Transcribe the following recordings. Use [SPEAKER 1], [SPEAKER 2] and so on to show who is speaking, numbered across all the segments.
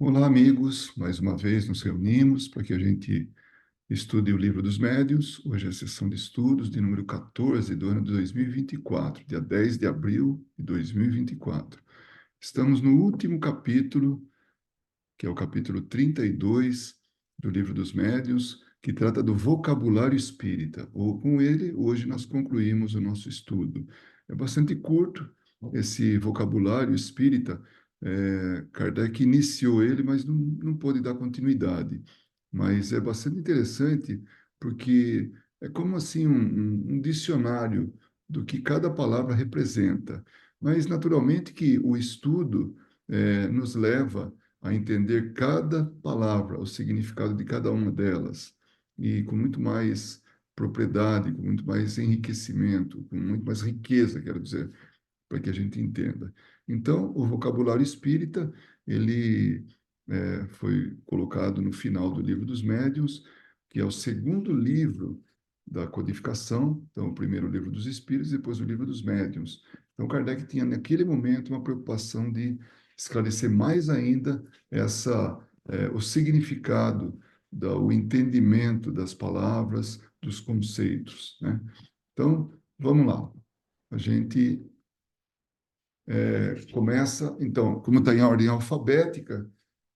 [SPEAKER 1] Olá, amigos. Mais uma vez nos reunimos para que a gente estude o Livro dos Médiuns. Hoje é a sessão de estudos de número 14 do ano de 2024, dia 10 de abril de 2024. Estamos no último capítulo, que é o capítulo 32 do Livro dos Médiuns, que trata do vocabulário espírita. Com ele, hoje nós concluímos o nosso estudo. É bastante curto esse vocabulário espírita. Kardec iniciou ele, mas não pôde dar continuidade. Mas é bastante interessante porque é como assim um dicionário do que cada palavra representa. Mas, naturalmente, que o estudo nos leva a entender cada palavra, o significado de cada uma delas, e com muito mais propriedade, com muito mais enriquecimento, com muito mais riqueza, quero dizer, para que a gente entenda. Então, o vocabulário espírita, ele foi colocado no final do Livro dos Médiuns, que é o segundo livro da codificação, então, o primeiro livro dos Espíritos, depois o livro dos Médiuns. Então, Kardec tinha, naquele momento, uma preocupação de esclarecer mais ainda o significado, o entendimento das palavras, dos conceitos, né? Então, vamos lá. A gente começa, então, como está em ordem alfabética,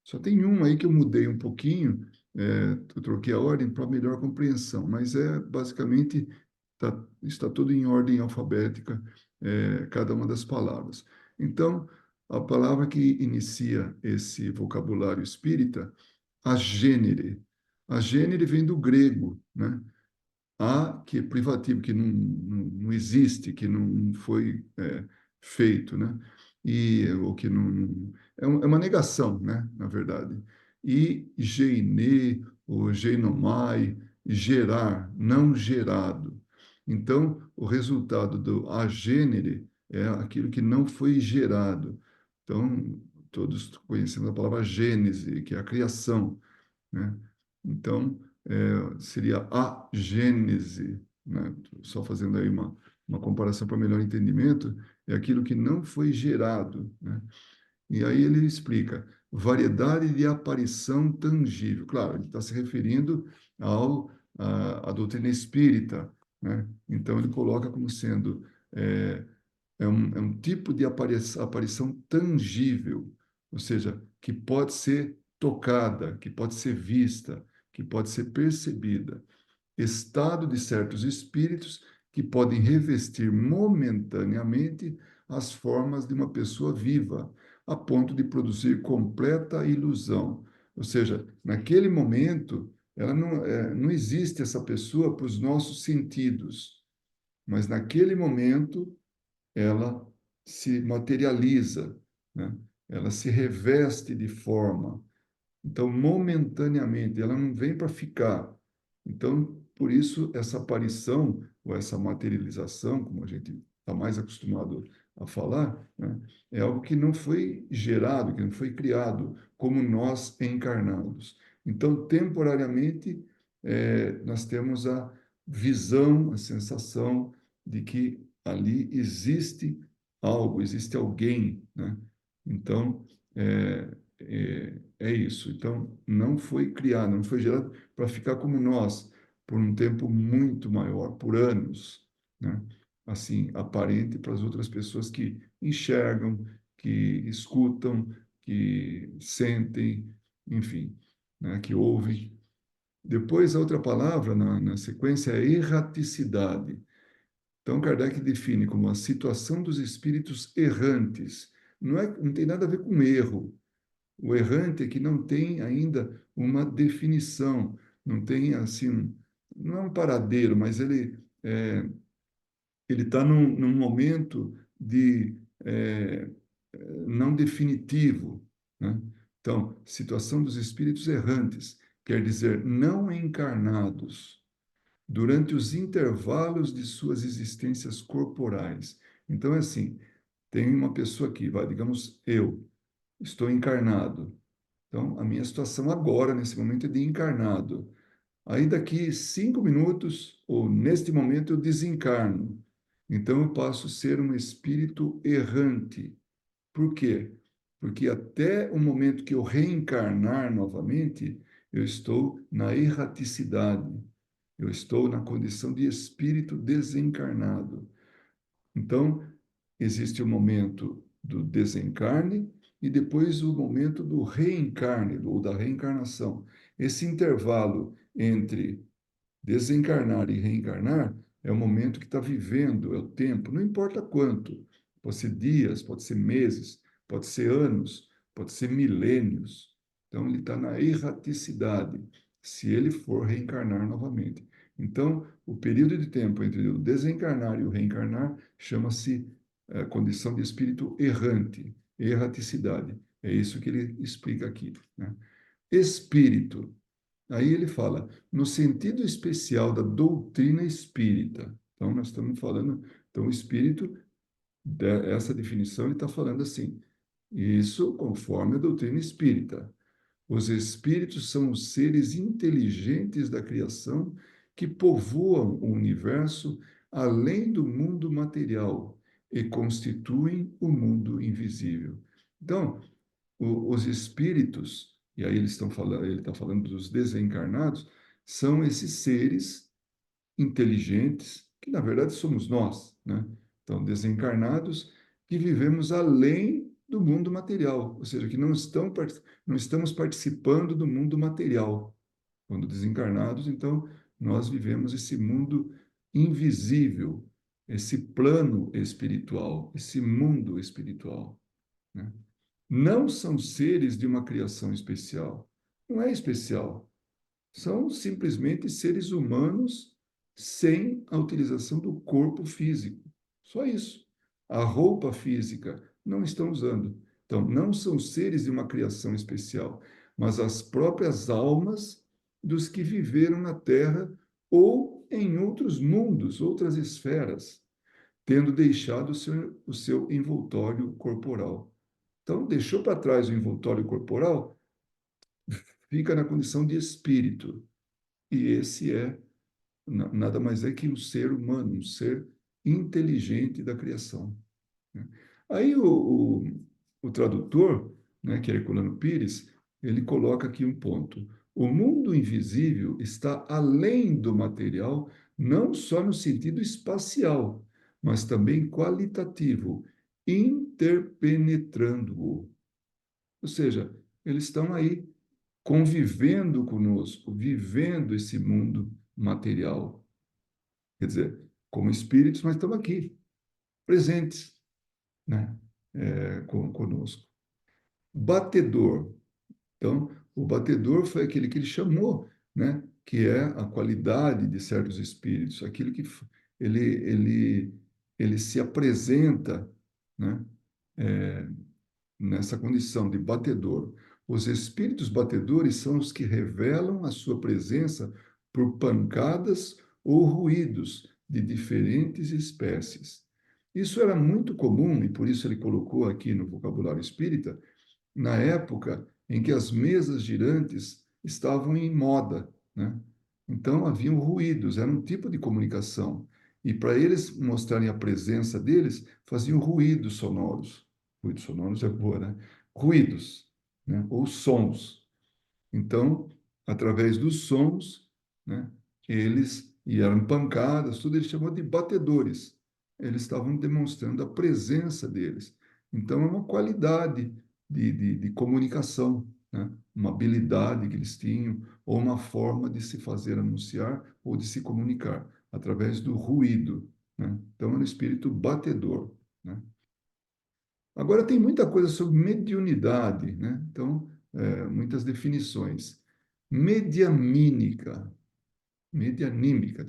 [SPEAKER 1] só tem um aí que eu mudei um pouquinho, eu troquei a ordem para melhor compreensão, mas basicamente está tudo em ordem alfabética, cada uma das palavras. Então, a palavra que inicia esse vocabulário espírita, a gênere. A gênere vem do grego, né? A, que é privativo, que não existe, que não foi feito, né? O que é uma negação, né? Na verdade. E geinê, ou geinomai, gerar, não gerado. Então, o resultado do agênere é aquilo que não foi gerado. Então, todos conhecemos a palavra gênese, que é a criação, né? Então, seria a gênese, né? Só fazendo aí uma comparação para melhor entendimento, é aquilo que não foi gerado, né? E aí ele explica, variedade de aparição tangível. Claro, ele está se referindo à doutrina espírita, né? Então, ele coloca como sendo é, é um tipo de aparição tangível, ou seja, que pode ser tocada, que pode ser vista, que pode ser percebida. Estado de certos espíritos que podem revestir momentaneamente as formas de uma pessoa viva, a ponto de produzir completa ilusão. Ou seja, naquele momento, ela não existe essa pessoa para os nossos sentidos, mas naquele momento ela se materializa, né? Ela se reveste de forma. Então, momentaneamente, ela não vem para ficar. Então, por isso, essa aparição, ou essa materialização, como a gente está mais acostumado a falar, né? É algo que não foi gerado, que não foi criado, como nós encarnados. Então, temporariamente, nós temos a visão, a sensação de que ali existe algo, existe alguém, né? Então, é isso. Então, não foi criado, não foi gerado para ficar como nós, por um tempo muito maior, por anos, né? Assim, aparente para as outras pessoas que enxergam, que escutam, que sentem, enfim, né? Que ouvem. Depois, a outra palavra na sequência é erraticidade. Então, Kardec define como a situação dos espíritos errantes. Não tem nada a ver com erro. O errante é que não tem ainda uma definição, não tem assim, não é um paradeiro, mas ele está num momento de não definitivo, né? Então, situação dos espíritos errantes quer dizer não encarnados durante os intervalos de suas existências corporais. Então, é assim, tem uma pessoa aqui, vai, digamos, eu estou encarnado. Então, a minha situação agora, nesse momento, é de encarnado. Aí, daqui 5 minutos, ou neste momento, eu desencarno. Então, eu passo a ser um espírito errante. Por quê? porque até o momento que eu reencarnar novamente, eu estou na erraticidade, eu estou na condição de espírito desencarnado. Então, existe o momento do desencarne e depois o momento do reencarne, ou da reencarnação. Esse intervalo entre desencarnar e reencarnar é o momento que está vivendo, é o tempo, não importa quanto. Pode ser dias, pode ser meses, pode ser anos, pode ser milênios. Então, ele está na erraticidade, se ele for reencarnar novamente. Então, o período de tempo entre o desencarnar e o reencarnar chama-se condição de espírito errante, erraticidade. É isso que ele explica aqui, né? Espírito. Aí ele fala, no sentido especial da doutrina espírita. Então, nós estamos falando, então, o espírito, essa definição, ele está falando assim, isso conforme a doutrina espírita. Os espíritos são os seres inteligentes da criação que povoam o universo além do mundo material e constituem o mundo invisível. Então, os espíritos, e aí eles estão falando, ele está falando dos desencarnados, são esses seres inteligentes, que na verdade somos nós, né? Então, desencarnados que vivemos além do mundo material, ou seja, que não estamos participando do mundo material. Quando desencarnados, então, nós vivemos esse mundo invisível, esse plano espiritual, esse mundo espiritual, né? Não são seres de uma criação especial. Não é especial. São simplesmente seres humanos sem a utilização do corpo físico. Só isso. A roupa física não estão usando. Então, não são seres de uma criação especial, mas as próprias almas dos que viveram na Terra ou em outros mundos, outras esferas, tendo deixado o seu envoltório corporal. Então, deixou para trás o envoltório corporal, fica na condição de espírito. E esse é nada mais é que um ser humano, um ser inteligente da criação, né? Aí o tradutor, né, que é Herculano Pires, ele coloca aqui um ponto. O mundo invisível está além do material, não só no sentido espacial, mas também qualitativo, interpenetrando-o. Ou seja, eles estão aí convivendo conosco, vivendo esse mundo material. Quer dizer, como espíritos, mas estamos aqui, presentes, né? Conosco. Batedor. Então, o batedor foi aquele que ele chamou, né? Que é a qualidade de certos espíritos, aquele que ele, ele, ele se apresenta, né? Nessa condição de batedor. Os espíritos batedores são os que revelam a sua presença por pancadas ou ruídos de diferentes espécies. Isso era muito comum, e por isso ele colocou aqui no vocabulário espírita, na época em que as mesas girantes estavam em moda, né? Então haviam ruídos, era um tipo de comunicação. E para eles mostrarem a presença deles, faziam ruídos sonoros. Ruídos sonoros é boa, né? Ruídos, né? Ou sons. Então, através dos sons, né? E eram pancadas, tudo ele chamou de batedores. Eles estavam demonstrando a presença deles. Então, é uma qualidade de comunicação, né? Uma habilidade que eles tinham, ou uma forma de se fazer anunciar ou de se comunicar, através do ruído, né? Então, é um espírito batedor, né? Agora, tem muita coisa sobre mediunidade, né? Então, muitas definições. Medianímica, medianímica,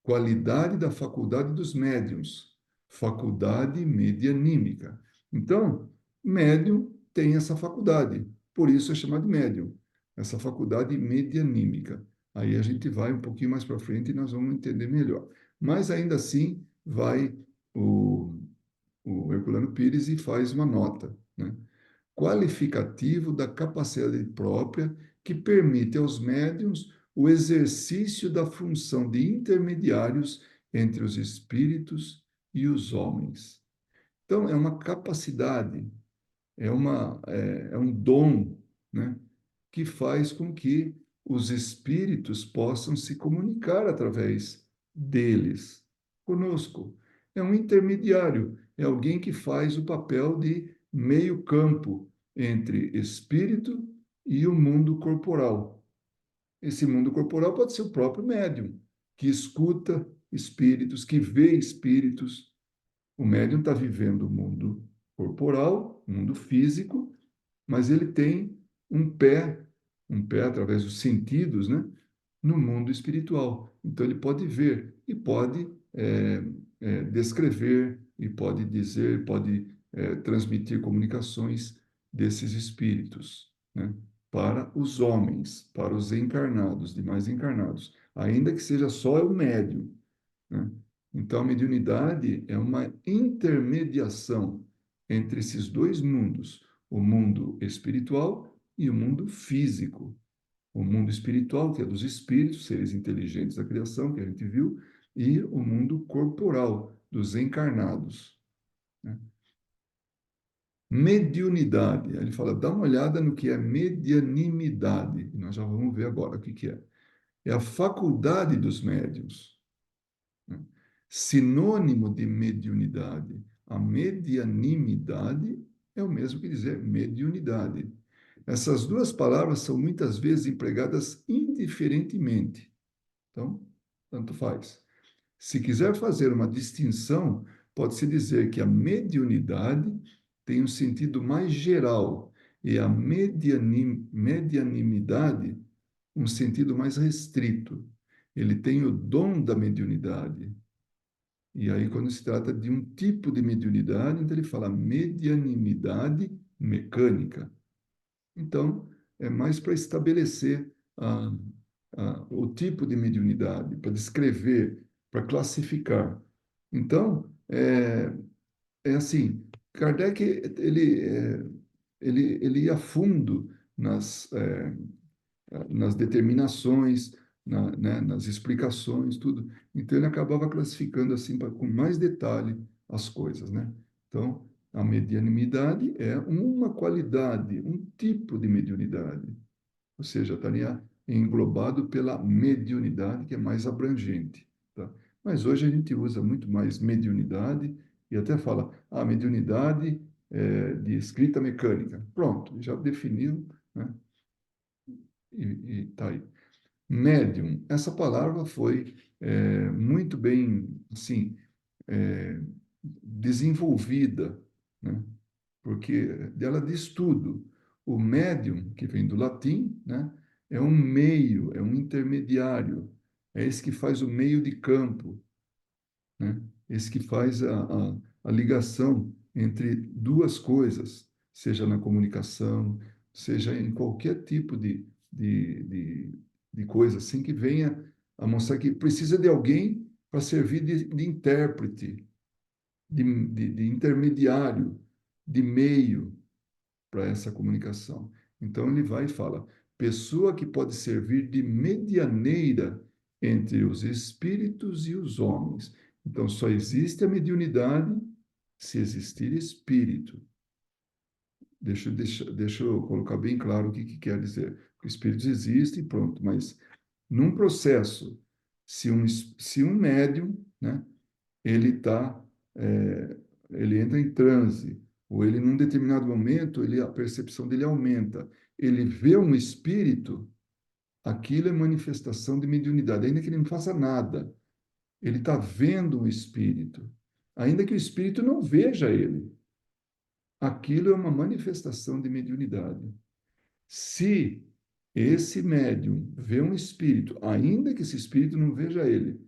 [SPEAKER 1] qualidade da faculdade dos médiuns, faculdade medianímica. Então, médium tem essa faculdade, por isso é chamado de médium, essa faculdade medianímica. Aí a gente vai um pouquinho mais para frente e nós vamos entender melhor. Mas ainda assim, vai o Herculano Pires e faz uma nota, né? Qualificativo da capacidade própria que permite aos médiuns o exercício da função de intermediários entre os espíritos e os homens. Então, é uma capacidade, é um dom, né, que faz com que os espíritos possam se comunicar através deles, conosco. É um intermediário, é alguém que faz o papel de meio campo entre espírito e o mundo corporal. Esse mundo corporal pode ser o próprio médium, que escuta espíritos, que vê espíritos. O médium está vivendo o mundo corporal, o mundo físico, mas ele tem um pé, um pé através dos sentidos, né, no mundo espiritual. Então ele pode ver e pode descrever e pode dizer, pode transmitir comunicações desses espíritos, né, para os homens, para os encarnados, demais encarnados, ainda que seja só o médium, né? Então, a mediunidade é uma intermediação entre esses dois mundos, o mundo espiritual e o mundo físico. O mundo espiritual, que é dos espíritos, seres inteligentes da criação, que a gente viu, e o mundo corporal, dos encarnados, né? Mediunidade. Ele fala, dá uma olhada no que é medianimidade. E nós já vamos ver agora o que que é. É a faculdade dos médiuns, né? Sinônimo de mediunidade. A medianimidade é o mesmo que dizer mediunidade. Essas duas palavras são muitas vezes empregadas indiferentemente. Então, tanto faz. Se quiser fazer uma distinção, pode-se dizer que a mediunidade tem um sentido mais geral e a medianimidade um sentido mais restrito. Ele tem o dom da mediunidade. E aí, quando se trata de um tipo de mediunidade, então ele fala medianimidade mecânica. Então, é mais para estabelecer o tipo de mediunidade, para descrever, para classificar. Então, é assim, Kardec, ele ia a fundo nas determinações, né, nas explicações, tudo. Então, ele acabava classificando assim, com mais detalhe as coisas, né? Então, a medianimidade é uma qualidade, um tipo de mediunidade, ou seja, estaria englobado pela mediunidade, que é mais abrangente, tá? Mas hoje a gente usa muito mais mediunidade e até fala, mediunidade de escrita mecânica. Pronto, já definiu, né? E tá aí. Médium, essa palavra foi muito bem, assim, é, desenvolvida, né? Porque ela diz tudo. O médium, que vem do latim, né? É um meio, é um intermediário, é esse que faz o meio de campo, né? Esse que faz a ligação entre duas coisas, seja na comunicação, seja em qualquer tipo de coisa assim, que venha a mostrar que precisa de alguém para servir de intérprete, de intermediário, de meio para essa comunicação. Então ele vai e fala: pessoa que pode servir de medianeira entre os espíritos e os homens. Então só existe a mediunidade se existir espírito. Deixa eu colocar bem claro o que quer dizer. Porque espíritos existem, pronto, mas num processo, se um médium, né, ele tá, é, ele entra em transe, ou ele, num determinado momento, a percepção dele aumenta. Ele vê um espírito, aquilo é manifestação de mediunidade, ainda que ele não faça nada. Ele está vendo um espírito, ainda que o espírito não veja ele. Aquilo é uma manifestação de mediunidade. Se esse médium vê um espírito, ainda que esse espírito não veja ele,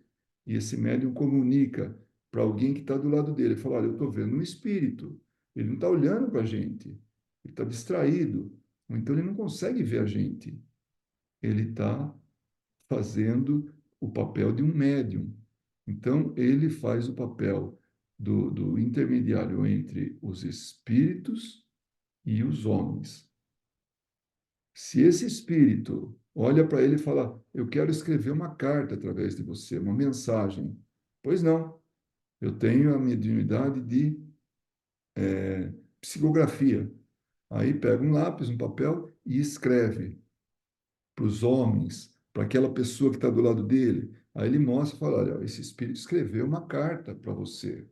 [SPEAKER 1] e esse médium comunica para alguém que está do lado dele, fala, olha, eu estou vendo um espírito, ele não está olhando para a gente, ele está distraído, ou então ele não consegue ver a gente, ele está fazendo o papel de um médium. Então, ele faz o papel do intermediário entre os espíritos e os homens. Se esse espírito olha para ele e fala, eu quero escrever uma carta através de você, uma mensagem, pois não, eu tenho a mediunidade de psicografia. Aí pega um lápis, um papel e escreve para os homens, para aquela pessoa que está do lado dele. Aí ele mostra e fala: olha, esse espírito escreveu uma carta para você,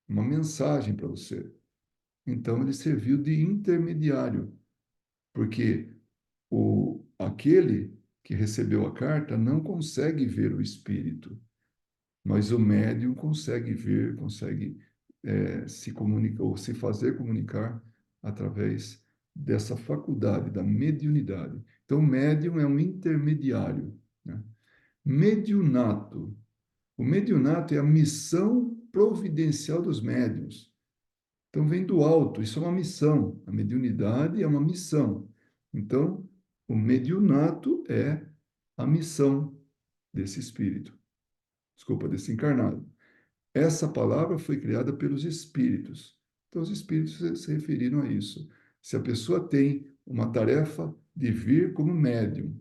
[SPEAKER 1] uma mensagem para você. Então ele serviu de intermediário, porque aquele que recebeu a carta não consegue ver o espírito, mas o médium consegue ver, consegue se comunicar ou se fazer comunicar através dessa faculdade da mediunidade. Então, o médium é um intermediário, né? Mediunato. O mediunato é a missão providencial dos médiuns. Então, vem do alto, isso é uma missão. A mediunidade é uma missão. Então, o mediunato é a missão desse espírito, desculpa, desse encarnado. Essa palavra foi criada pelos espíritos. Então, os espíritos se referiram a isso. Se a pessoa tem uma tarefa de vir como médium,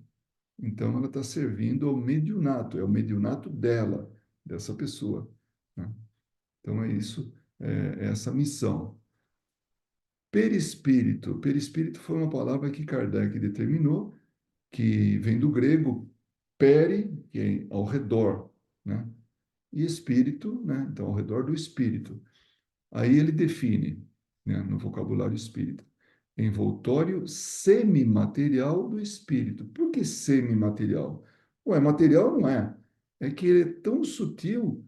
[SPEAKER 1] então ela está servindo ao mediunato, é o mediunato dela, dessa pessoa, né? Então, é isso, é essa missão. Perispírito. Perispírito foi uma palavra que Kardec determinou, que vem do grego peri, que é ao redor, né? E espírito, né? Então, ao redor do espírito. Aí ele define, né, no vocabulário espírita, envoltório semimaterial do espírito. Por que semimaterial? Ué, material não é. É que ele é tão sutil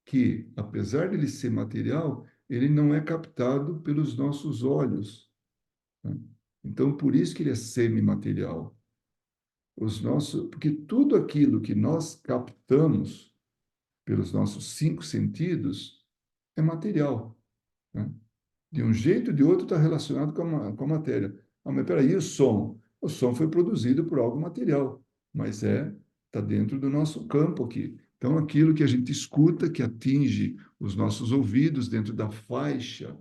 [SPEAKER 1] que, apesar de ele ser material, ele não é captado pelos nossos olhos, né? Então, por isso que ele é semimaterial. Porque tudo aquilo que nós captamos pelos nossos cinco sentidos é material, né? De um jeito ou de outro está relacionado com a matéria. Ah, mas peraí, o som? O som foi produzido por algo material, mas está dentro do nosso campo aqui. Então, aquilo que a gente escuta, que atinge os nossos ouvidos dentro da faixa,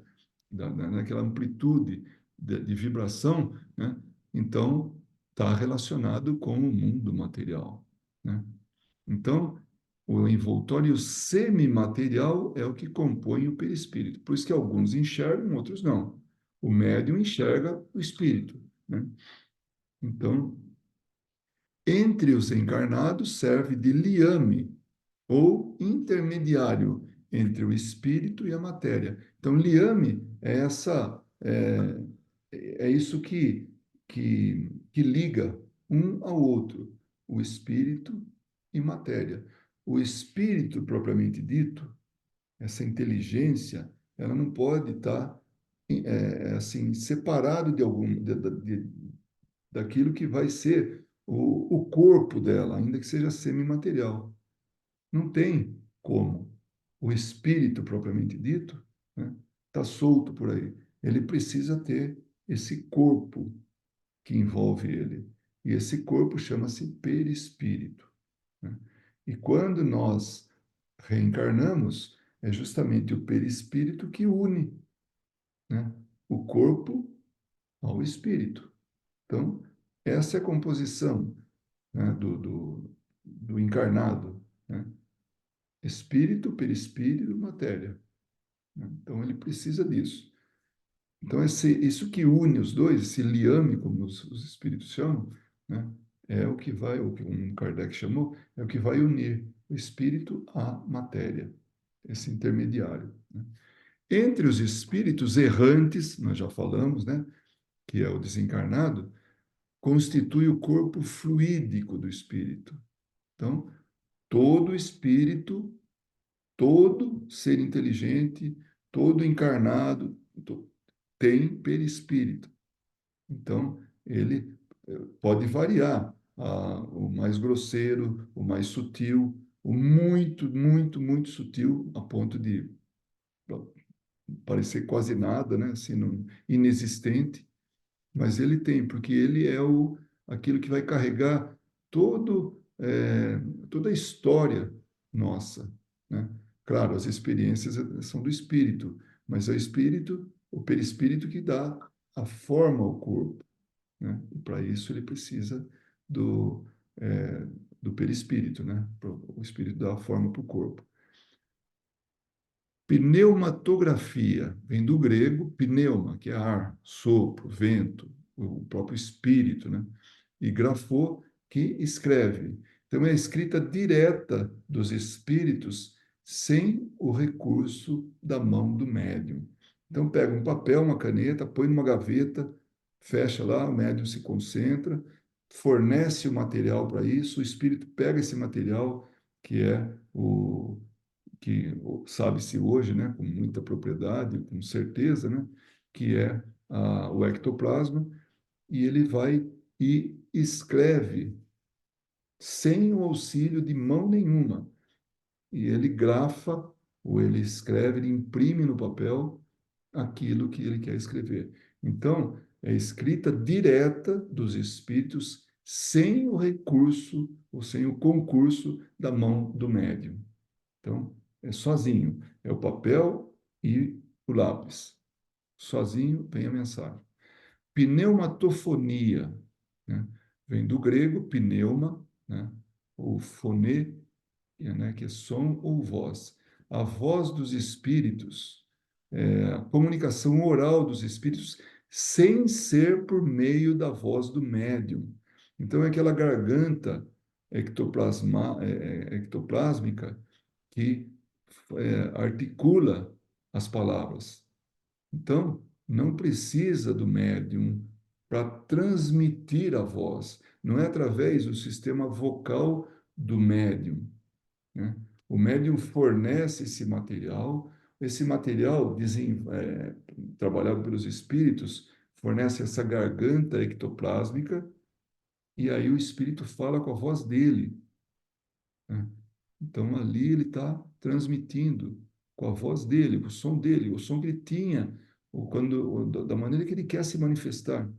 [SPEAKER 1] naquela amplitude de vibração, né? Então, está relacionado com o mundo material, né? Então, o envoltório semimaterial é o que compõe o perispírito. Por isso que alguns enxergam, outros não. O médium enxerga o espírito, né? Então, entre os encarnados, serve de liame ou intermediário entre o espírito e a matéria. Então, liame é isso que liga um ao outro, o espírito e matéria. O espírito, propriamente dito, essa inteligência, ela não pode estar assim separado de daquilo que vai ser o corpo dela, ainda que seja semimaterial. Não tem como. O espírito, propriamente dito, né, está solto por aí. Ele precisa ter esse corpo que envolve ele. E esse corpo chama-se perispírito, né? E quando nós reencarnamos, é justamente o perispírito que une, né, o corpo ao espírito. Então, essa é a composição, né, do encarnado, né? Espírito, perispírito, matéria, né? Então, ele precisa disso. Então, isso que une os dois, esse liame, como os espíritos chamam, né, é o que vai, o que um Kardec chamou, é o que vai unir o espírito à matéria, esse intermediário, né? Entre os espíritos errantes, nós já falamos, né, que é o desencarnado, constitui o corpo fluídico do espírito. Então, todo espírito, todo ser inteligente, todo encarnado, tem perispírito. Então, ele pode variar, o mais grosseiro, o mais sutil, o muito, muito, muito sutil, a ponto de parecer quase nada, né? Assim, inexistente, mas ele tem, porque ele é aquilo que vai carregar toda a história nossa, né? Claro, as experiências são do espírito, mas é o espírito, o perispírito que dá a forma ao corpo, né? E para isso ele precisa do, é, do perispírito, né? O espírito dá a forma para o corpo. Pneumatografia vem do grego pneuma, que é ar, sopro, vento, o próprio espírito, né? E grafô, que escreve. Então, é a escrita direta dos espíritos sem o recurso da mão do médium. Então, pega um papel, uma caneta, põe numa gaveta, fecha lá, o médium se concentra, fornece o material para isso, o espírito pega esse material, que é o que sabe-se hoje, né, com muita propriedade, com certeza, né, que é o ectoplasma, e ele vai e escreve sem o auxílio de mão nenhuma. E ele grafa, ou ele escreve, ele imprime no papel aquilo que ele quer escrever. Então, é escrita direta dos espíritos sem o recurso ou sem o concurso da mão do médium. Então, é sozinho. É o papel e o lápis. Sozinho vem a mensagem. Pneumatofonia, né? Vem do grego pneuma, né? Ou fone, né? Que é som ou voz. A voz dos espíritos, a comunicação oral dos espíritos, sem ser por meio da voz do médium. Então, é aquela garganta ectoplásmica que articula as palavras. Então, não precisa do médium para transmitir a voz. Não é através do sistema vocal do médium, né? O médium fornece esse material trabalhado pelos espíritos, fornece essa garganta ectoplásmica, e aí o espírito fala com a voz dele, né? Então, ali ele está transmitindo com a voz dele, com o som dele, o som que ele tinha, da maneira que ele quer se manifestar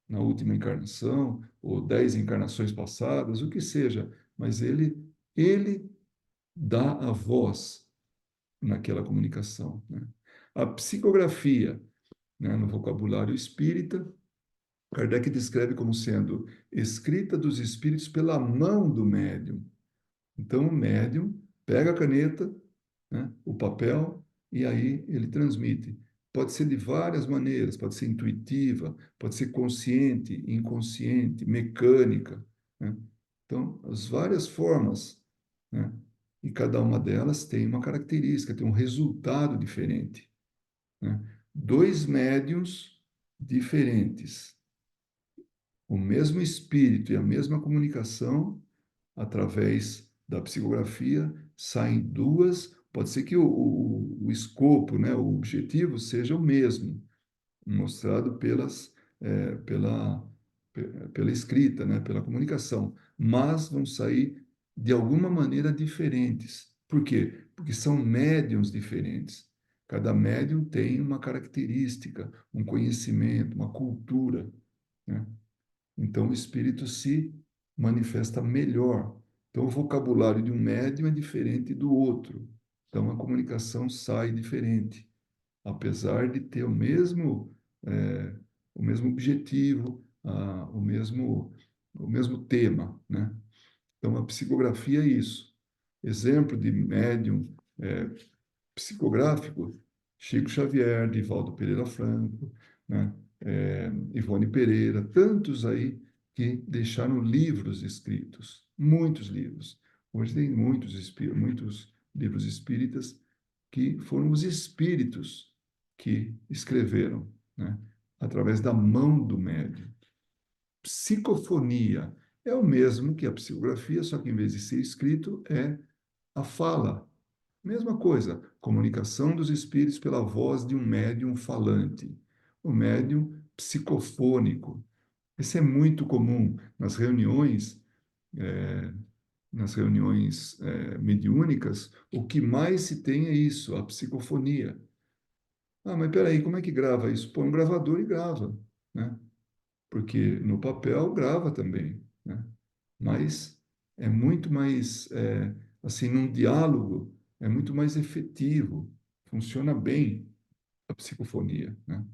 [SPEAKER 1] na última encarnação, ou 10 encarnações passadas, o que seja, mas ele dá a voz naquela comunicação, né? A psicografia, né, no vocabulário espírita, Kardec descreve como sendo escrita dos espíritos pela mão do médium. Então, o médium pega a caneta, né, o papel, e aí ele transmite. Pode ser de várias maneiras, pode ser intuitiva, pode ser consciente, inconsciente, mecânica, né? Então, as várias formas, né? E cada uma delas tem uma característica, tem um resultado diferente, né? Dois médiums diferentes, o mesmo espírito e a mesma comunicação, através da psicografia, saem duas. Pode ser que o escopo, né, o objetivo seja o mesmo, mostrado pela escrita, né, pela comunicação, mas vão sair de alguma maneira diferentes. Por quê? Porque são médiums diferentes. Cada médium tem uma característica, um conhecimento, uma cultura, né? Então, o espírito se manifesta melhor. Então, o vocabulário de um médium é diferente do outro. Então, a comunicação sai diferente, apesar de ter eh, o mesmo objetivo, o mesmo tema, né? Então, a psicografia é isso. Exemplo de médium psicográfico, Chico Xavier, Divaldo Pereira Franco, né? Ivone Pereira, tantos aí que deixaram livros escritos, muitos livros. Hoje tem muitos livros espíritas que foram os espíritos que escreveram, né? Através da mão do médium. Psicofonia é o mesmo que a psicografia, só que em vez de ser escrito, é a fala. Mesma coisa, comunicação dos espíritos pela voz de um médium falante, o médium psicofônico. Isso é muito comum nas reuniões mediúnicas. O que mais se tem é isso, a psicofonia. Ah, mas peraí, como é que grava isso? Põe um gravador e grava, né? Porque no papel grava também, né? Mas é muito mais, assim, num diálogo, é muito mais efetivo, funciona bem a psicofonia, né?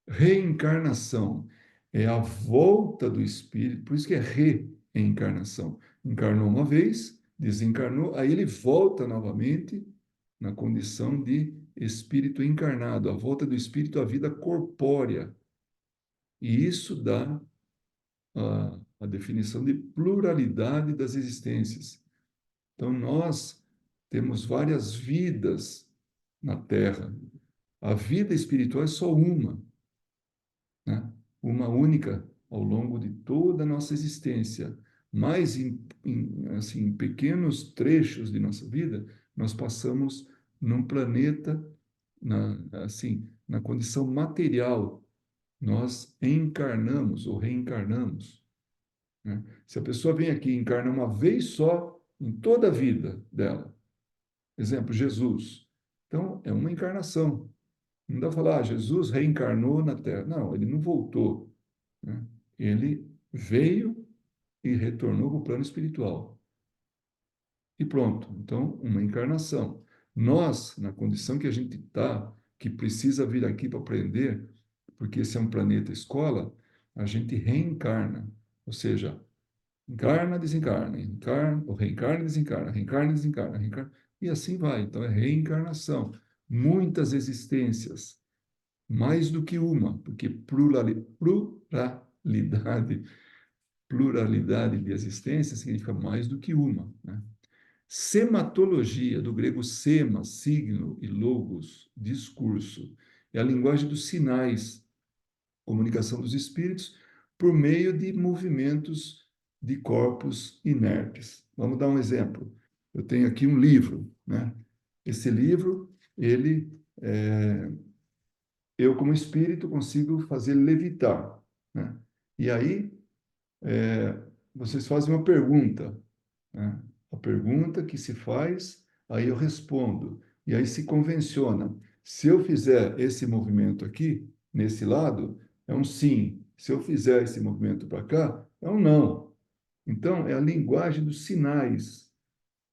[SPEAKER 1] Reencarnação é a volta do espírito, por isso que é reencarnação. Encarnou uma vez, desencarnou, aí ele volta novamente na condição de espírito encarnado, a volta do espírito à vida corpórea. E isso dá a definição de pluralidade das existências. Então, nós temos várias vidas na Terra. A vida espiritual é só uma, né? Uma única ao longo de toda a nossa existência. Mas, assim, em pequenos trechos de nossa vida, nós passamos num planeta, assim, na condição material. Nós encarnamos ou reencarnamos, né? Se a pessoa vem aqui e encarna uma vez só em toda a vida dela, exemplo, Jesus. Então, é uma encarnação. Não dá para falar, Jesus reencarnou na Terra. Não, ele não voltou, né? Ele veio e retornou para o plano espiritual. E pronto. Então, uma encarnação. Nós, na condição que a gente está, que precisa vir aqui para aprender, porque esse é um planeta escola, a gente reencarna. Ou seja, encarna, desencarna, encarna, ou reencarna, desencarna, reencarna, e assim vai. Então, é reencarnação. Muitas existências, mais do que uma, porque pluralidade de existências significa mais do que uma, né? Sematologia, do grego sema, signo, e logos, discurso. É a linguagem dos sinais, comunicação dos espíritos, por meio de movimentos de corpos inertes. Vamos dar um exemplo. Eu tenho aqui um livro, né? Esse livro, eu como espírito consigo fazer levitar, né? E aí, vocês fazem uma pergunta, né? A pergunta que se faz, aí eu respondo. E aí se convenciona. Se eu fizer esse movimento aqui, nesse lado, é um sim. Se eu fizer esse movimento para cá, é um não. Então, é a linguagem dos sinais,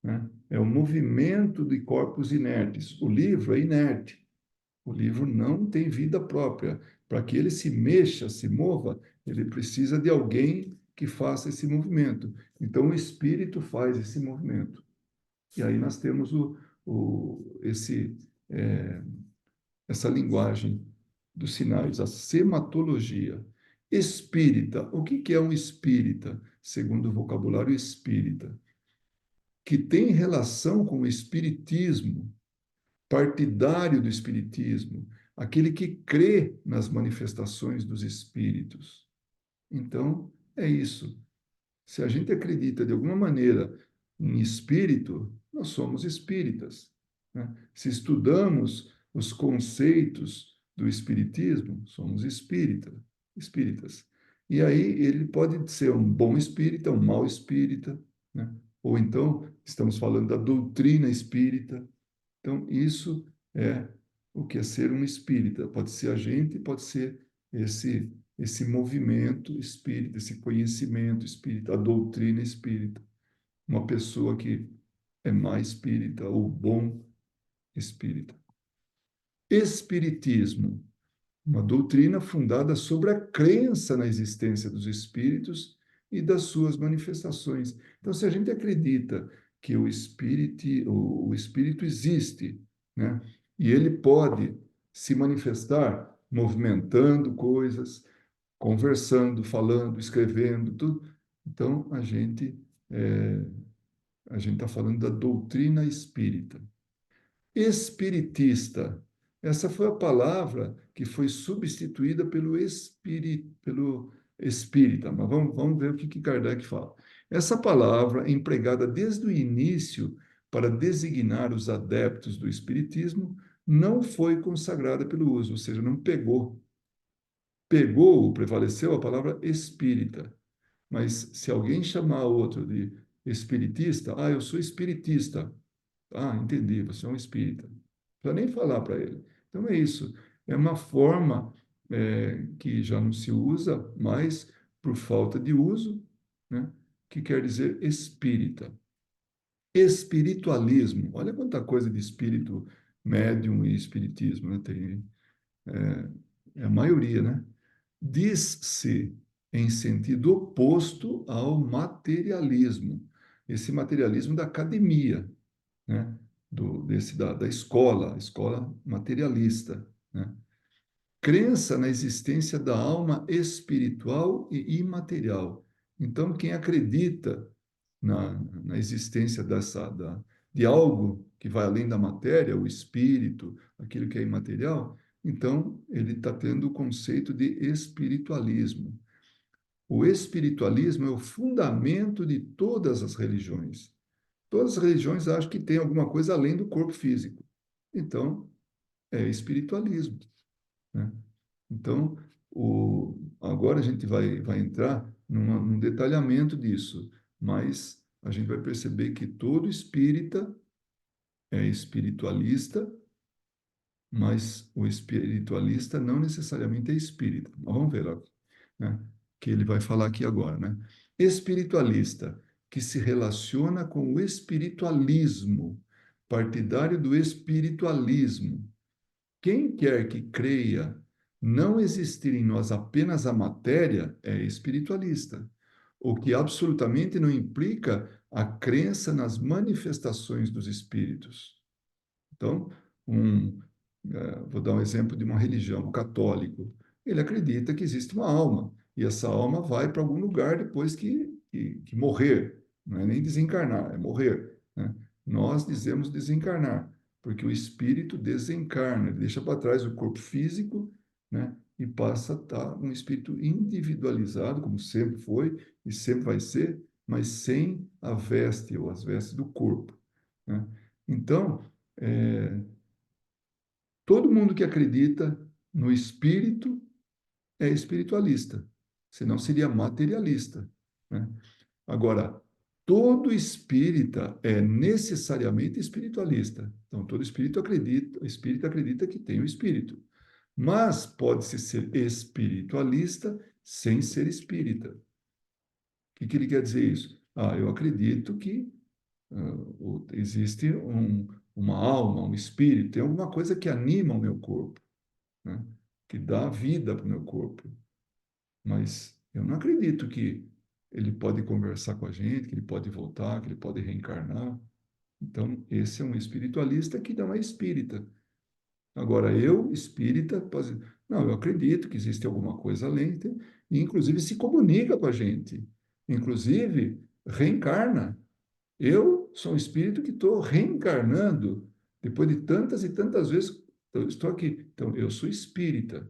[SPEAKER 1] né? É o movimento de corpos inertes. O livro é inerte. O livro não tem vida própria. Para que ele se mexa, se mova, ele precisa de alguém que faça esse movimento. Então, o espírito faz esse movimento. E aí nós temos é, essa linguagem dos sinais, a sematologia. Espírita. O que é um espírita, segundo o vocabulário espírita? Que tem relação com o espiritismo, partidário do espiritismo, aquele que crê nas manifestações dos espíritos. Então, é isso. Se a gente acredita de alguma maneira em espírito, nós somos espíritas, né? Se estudamos os conceitos do espiritismo, somos espíritas. E aí ele pode ser um bom espírita, um mau espírita, né? Ou então estamos falando da doutrina espírita. Então, isso é o que é ser um espírita. Pode ser a gente, pode ser esse movimento espírita, esse conhecimento espírita, a doutrina espírita. Uma pessoa que é má espírita ou bom espírita. Espiritismo, uma doutrina fundada sobre a crença na existência dos espíritos e das suas manifestações. Então, se a gente acredita que o espírito existe, né? E ele pode se manifestar movimentando coisas, conversando, falando, escrevendo, tudo. Então, a gente está falando da doutrina espírita. Espiritista. Essa foi a palavra que foi substituída pelo espírita. Mas vamos ver o que Kardec fala. Essa palavra, empregada desde o início para designar os adeptos do espiritismo, não foi consagrada pelo uso, ou seja, não pegou. Pegou, prevaleceu a palavra espírita. Mas se alguém chamar outro de espiritista, eu sou espiritista. Ah, entendi, você é um espírita. Não precisa nem falar para ele. Então é isso. É uma forma que já não se usa mais por falta de uso, né? Que quer dizer espírita. Espiritualismo. Olha quanta coisa de espírito, médium e espiritismo, né? É a maioria, né? Diz-se em sentido oposto ao materialismo. Esse materialismo da academia, né? da escola, a escola materialista, né? Crença na existência da alma espiritual e imaterial. Então, quem acredita na existência de algo que vai além da matéria, o espírito, aquilo que é imaterial, então ele está tendo o conceito de espiritualismo. O espiritualismo é o fundamento de todas as religiões. Todas as religiões acham que tem alguma coisa além do corpo físico. Então, é espiritualismo, né? Então, agora a gente vai entrar num detalhamento disso, mas a gente vai perceber que todo espírita é espiritualista, mas o espiritualista não necessariamente é espírita. Mas vamos ver lá, né? Que ele vai falar aqui agora, né? Espiritualista que se relaciona com o espiritualismo, partidário do espiritualismo. Quem quer que creia não existir em nós apenas a matéria é espiritualista, o que absolutamente não implica a crença nas manifestações dos espíritos. Então, vou dar um exemplo de uma religião, o católico. Ele acredita que existe uma alma, e essa alma vai para algum lugar depois que morrer. Não é nem desencarnar, é morrer, né? Nós dizemos desencarnar, porque o espírito desencarna, ele deixa para trás o corpo físico, né? E passa a estar um espírito individualizado, como sempre foi e sempre vai ser, mas sem a veste ou as vestes do corpo, né? Então, é, todo mundo que acredita no espírito é espiritualista, senão seria materialista, né? Agora, todo espírita é necessariamente espiritualista. Então, todo espírito acredita que tem o espírito, mas pode-se ser espiritualista sem ser espírita. O que ele quer dizer isso? Ah, eu acredito que existe uma alma, um espírito, tem alguma coisa que anima o meu corpo, né? Que dá vida para o meu corpo. Mas eu não acredito que ele pode conversar com a gente, que ele pode voltar, que ele pode reencarnar. Então, esse é um espiritualista que não é espírita. Agora, eu, espírita, posso... não, eu acredito que existe alguma coisa além, e inclusive se comunica com a gente, inclusive reencarna. Eu sou um espírito que estou reencarnando depois de tantas e tantas vezes eu estou aqui. Então, eu sou espírita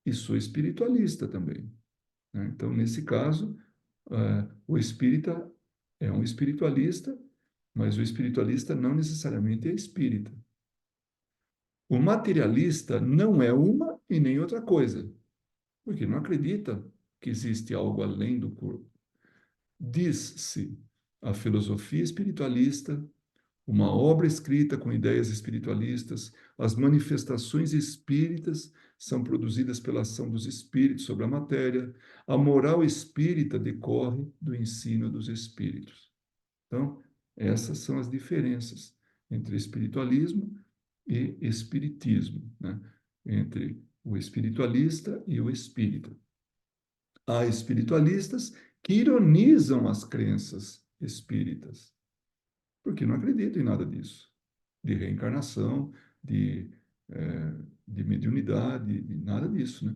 [SPEAKER 1] e sou espiritualista também, né? Então, nesse caso, o espírita é um espiritualista, mas o espiritualista não necessariamente é espírita. O materialista não é uma e nem outra coisa, porque não acredita que existe algo além do corpo. Diz-se a filosofia espiritualista, uma obra escrita com ideias espiritualistas, as manifestações espíritas são produzidas pela ação dos espíritos sobre a matéria, a moral espírita decorre do ensino dos espíritos. Então, essas são as diferenças entre espiritualismo e espiritismo, né? Entre o espiritualista e o espírita. Há espiritualistas que ironizam as crenças espíritas, porque não acreditam em nada disso, de reencarnação, de, de mediunidade, de nada disso, né?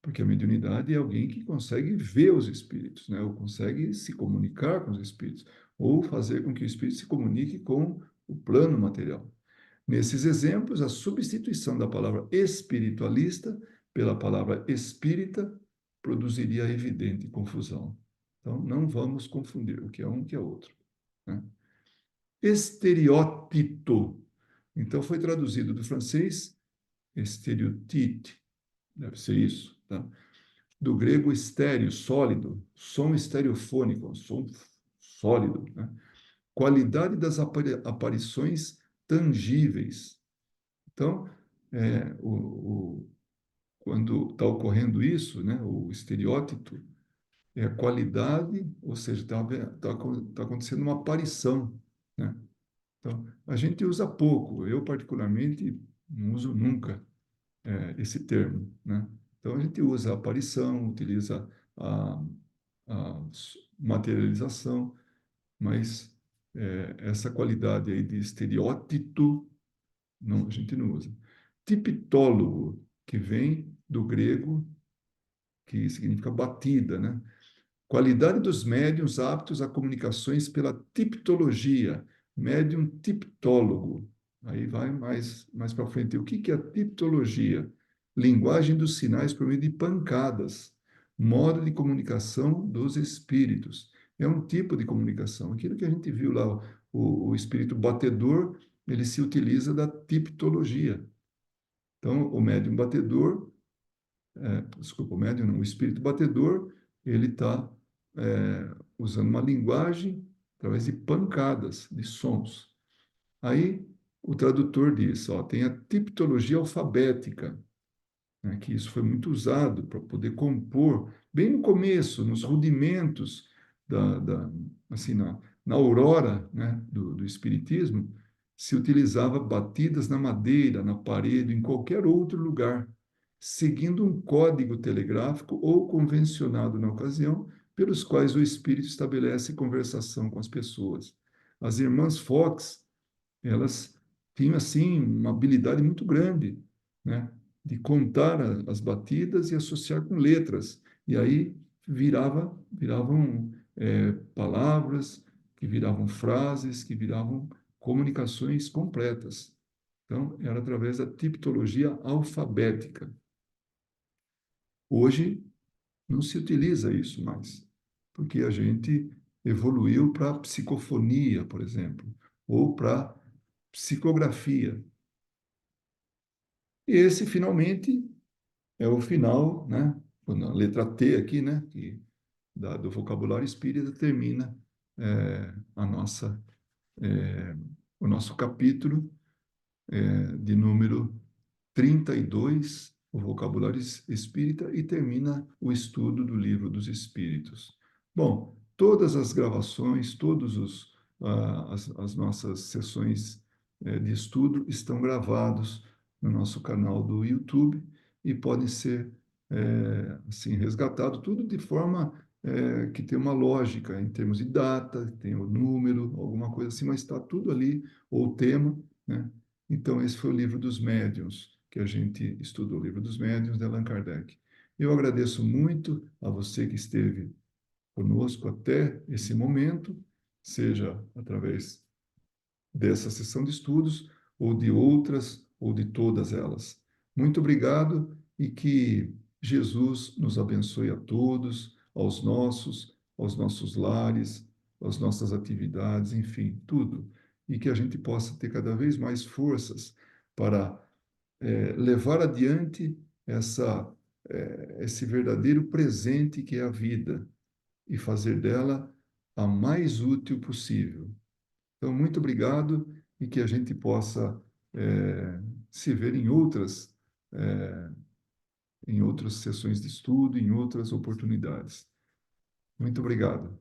[SPEAKER 1] Porque a mediunidade é alguém que consegue ver os espíritos, né? Ou consegue se comunicar com os espíritos, ou fazer com que o espírito se comunique com o plano material. Nesses exemplos, a substituição da palavra espiritualista pela palavra espírita produziria evidente confusão. Então, não vamos confundir o que é um e o que é outro, né? Estereótito. Então, foi traduzido do francês estereotite, deve ser isso, tá? Do grego estéreo, sólido, som estereofônico, som sólido, né? Qualidade das aparições tangíveis. Então, quando está ocorrendo isso, né, o estereótipo, é a qualidade, ou seja, tá acontecendo uma aparição, né? Então, a gente usa pouco, eu particularmente não uso nunca esse termo, né? Então, a gente usa a aparição, utiliza a materialização, mas essa qualidade aí de estereótipo, não, a gente não usa. Tiptólogo, que vem do grego, que significa batida, né? Qualidade dos médiuns aptos a comunicações pela tipologia, médium tiptólogo. Aí vai mais para frente. O que que é a tipologia? Linguagem dos sinais por meio de pancadas, modo de comunicação dos espíritos. É um tipo de comunicação. Aquilo que a gente viu lá, o espírito batedor, ele se utiliza da tipologia. Então, o médium batedor desculpa, o médium não, o espírito batedor, ele está usando uma linguagem através de pancadas, de sons. Aí o tradutor diz, ó, tem a tipologia alfabética, né, que isso foi muito usado para poder compor, bem no começo, nos rudimentos assim, na aurora, né, do espiritismo, se utilizava batidas na madeira, na parede, em qualquer outro lugar, seguindo um código telegráfico ou convencionado na ocasião, pelos quais o espírito estabelece conversação com as pessoas. As irmãs Fox, elas tinham assim uma habilidade muito grande, né, de contar as batidas e associar com letras. E aí viravam palavras, que viravam frases, que viravam comunicações completas. Então, era através da tipologia alfabética. Hoje não se utiliza isso mais, porque a gente evoluiu para psicofonia, por exemplo, ou para psicografia. E esse, finalmente, é o final, né? Quando a letra T aqui, né? Que do vocabulário espírita termina a nossa, o nosso capítulo de número 32, o vocabulário espírita, e termina o estudo do livro dos Espíritos. Bom, todas as gravações, as nossas sessões de estudo estão gravados no nosso canal do YouTube e podem ser assim resgatados, tudo de forma que tem uma lógica em termos de data, tem o número, alguma coisa assim, mas está tudo ali, ou o tema, né? Então, esse foi o livro dos médiuns, que a gente estudou, o livro dos médiuns de Allan Kardec. Eu agradeço muito a você que esteve conosco até esse momento, seja através dessa sessão de estudos, ou de outras, ou de todas elas. Muito obrigado e que Jesus nos abençoe a todos, aos nossos lares, às nossas atividades, enfim, tudo. E que a gente possa ter cada vez mais forças para levar adiante esse verdadeiro presente que é a vida e fazer dela a mais útil possível. Então, muito obrigado e que a gente possa se ver eh, em outras sessões de estudo, em outras oportunidades. Muito obrigado.